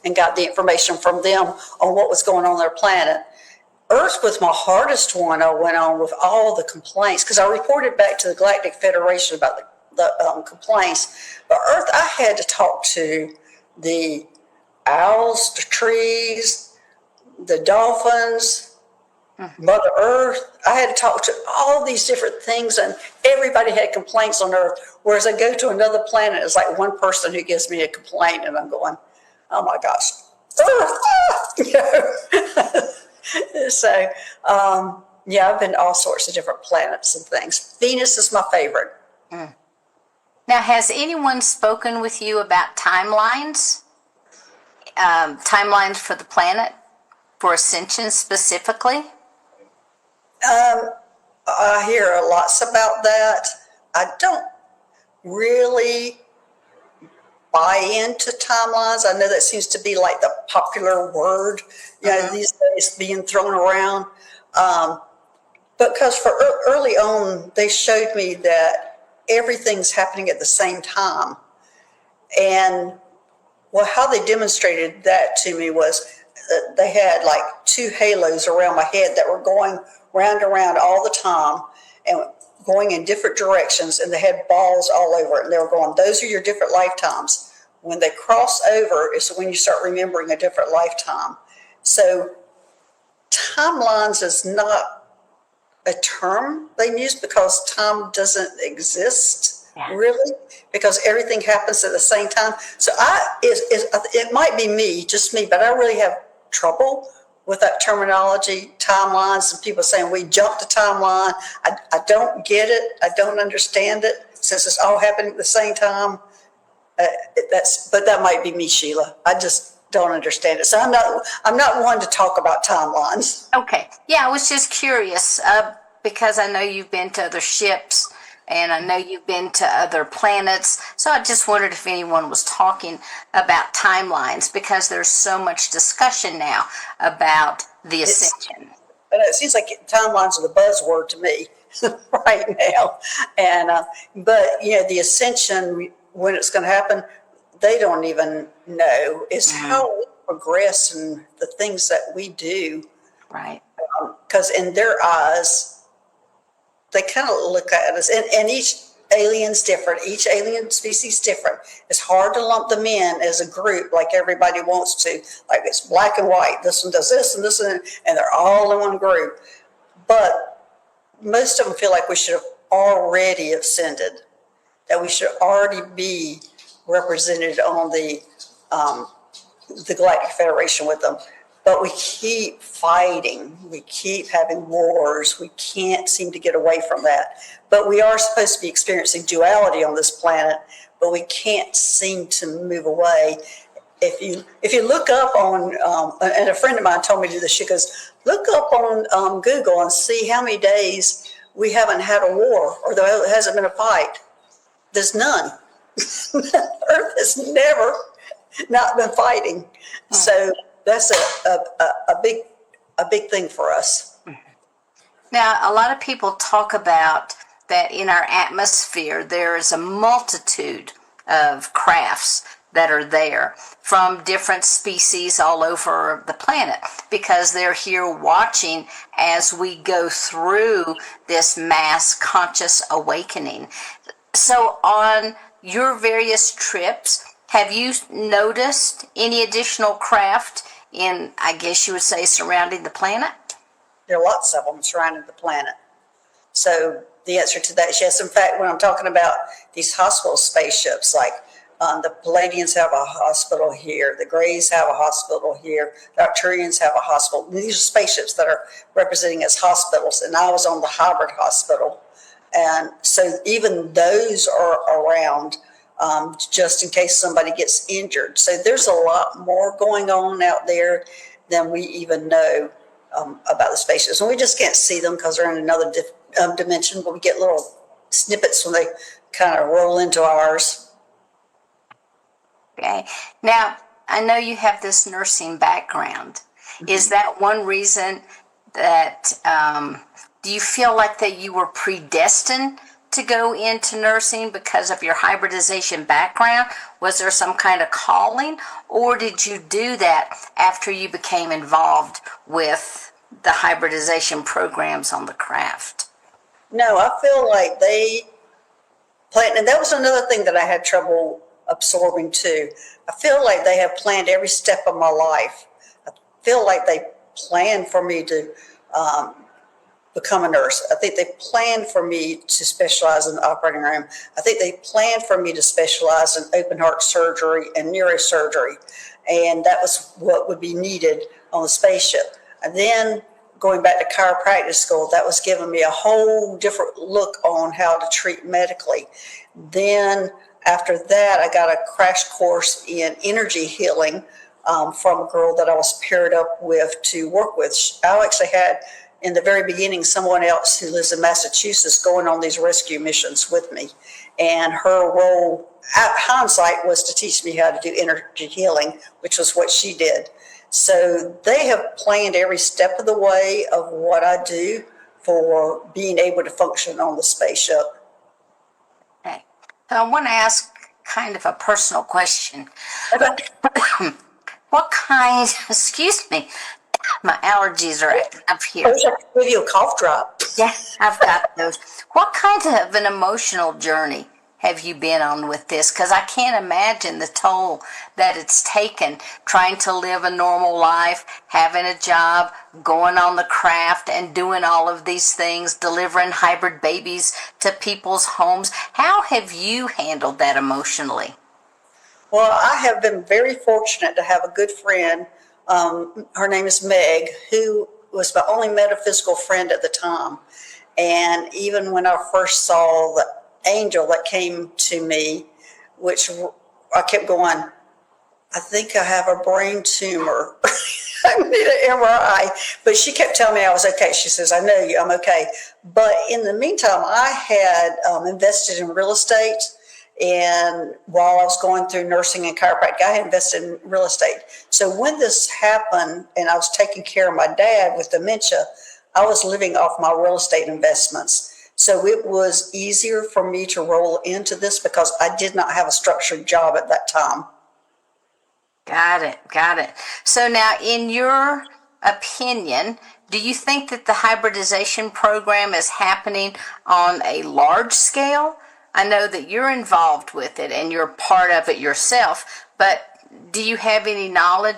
and got the information from them on what was going on their planet. Earth was my hardest one. I went on with all the complaints because I reported back to the Galactic Federation about the complaints. But Earth, I had to talk to the owls, the trees, the dolphins, Mother Earth. I had to talk to all these different things, and everybody had complaints on Earth. Whereas I go to another planet, it's like one person who gives me a complaint, and I'm going, oh my gosh, Earth! So, yeah, I've been to all sorts of different planets and things. Venus is my favorite. Now, has anyone spoken with you about timelines? Timelines for the planet, for Ascension specifically? I hear lots about that. I don't really buy into timelines. I know that seems to be like the popular word, these days being thrown around. Because for early on, they showed me that everything's happening at the same time. And well, how they demonstrated that to me was they had like two halos around my head that were going round and round all the time and going in different directions, and they had balls all over it, and they were going, those are your different lifetimes. When they cross over is when you start remembering a different lifetime. So timelines is not a term they use because time doesn't exist really, because everything happens at the same time. So it might be me, just me, but I really have trouble with that terminology, timelines, and people saying we jumped the timeline. I don't get it. I don't understand it since it's all happening at the same time. But that might be me, Sheila. I just don't understand it. So I'm not one to talk about timelines. Okay. Yeah, I was just curious because I know you've been to other ships and I know you've been to other planets. So I just wondered if anyone was talking about timelines because there's so much discussion now about the Ascension. And it seems like timelines are the buzzword to me right now. And but the Ascension, when it's going to happen, they don't even know. It's how we progress and the things that we do. Right. Because in their eyes, they kind of look at us, and each alien's different. Each alien species different. It's hard to lump them in as a group like everybody wants to. Like it's black and white. This one does this and this one, and they're all in one group. But most of them feel like we should have already ascended, that we should already be represented on the Galactic Federation with them. But we keep fighting. We keep having wars. We can't seem to get away from that. But we are supposed to be experiencing duality on this planet, but we can't seem to move away. If you look up on, and a friend of mine told me to do this, she goes, look up on Google and see how many days we haven't had a war or there hasn't been a fight. There's none. Earth has never not been fighting. So that's a big thing for us. Now, a lot of people talk about that in our atmosphere, there is a multitude of crafts that are there from different species all over the planet because they're here watching as we go through this mass conscious awakening. So on your various trips, have you noticed any additional craft in, I guess you would say, surrounding the planet? There are lots of them surrounding the planet. So the answer to that is yes. In fact, when I'm talking about these hospital spaceships, like the Palladians have a hospital here, the Greys have a hospital here, the Arcturians have a hospital. These are spaceships that are representing as hospitals, and I was on the hybrid hospital. And so even those are around just in case somebody gets injured. So there's a lot more going on out there than we even know about the spaceships. And we just can't see them because they're in another dimension, but we get little snippets when they kind of roll into ours. Okay. Now, I know you have this nursing background. Mm-hmm. Is that one reason that, do you feel like that you were predestined to go into nursing because of your hybridization background? Was there some kind of calling, or did you do that after you became involved with the hybridization programs on the craft? No, I feel like they planned, and that was another thing that I had trouble absorbing too. I feel like they have planned every step of my life. I feel like they planned for me to become a nurse. I think they planned for me to specialize in the operating room. I think they planned for me to specialize in open heart surgery and neurosurgery. And that was what would be needed on the spaceship. And then going back to chiropractic school, that was giving me a whole different look on how to treat medically. Then after that, I got a crash course in energy healing from a girl that I was paired up with to work with. I actually had, in the very beginning, someone else who lives in Massachusetts going on these rescue missions with me. And her role, at hindsight, was to teach me how to do energy healing, which was what she did. So they have planned every step of the way of what I do for being able to function on the spaceship. Okay. So I want to ask kind of a personal question. Okay. What kind, excuse me, my allergies are acting up here. I wish I could give you a cough drop. Yeah, I've got those. What kind of an emotional journey have you been on with this? Because I can't imagine the toll that it's taken trying to live a normal life, having a job, going on the craft, and doing all of these things, delivering hybrid babies to people's homes. How have you handled that emotionally? Well, I have been very fortunate to have a good friend. Her name is Meg, who was my only metaphysical friend at the time. And even when I first saw the angel that came to me, which I kept going, I think I have a brain tumor. I need an MRI. But she kept telling me I was okay. She says, I know you, I'm okay. But in the meantime, I had invested in real estate. And while I was going through nursing and chiropractic, I had invested in real estate. So when this happened and I was taking care of my dad with dementia, I was living off my real estate investments. So it was easier for me to roll into this because I did not have a structured job at that time. Got it, got it. So now, in your opinion, do you think that the hybridization program is happening on a large scale? I know that you're involved with it and you're part of it yourself, but do you have any knowledge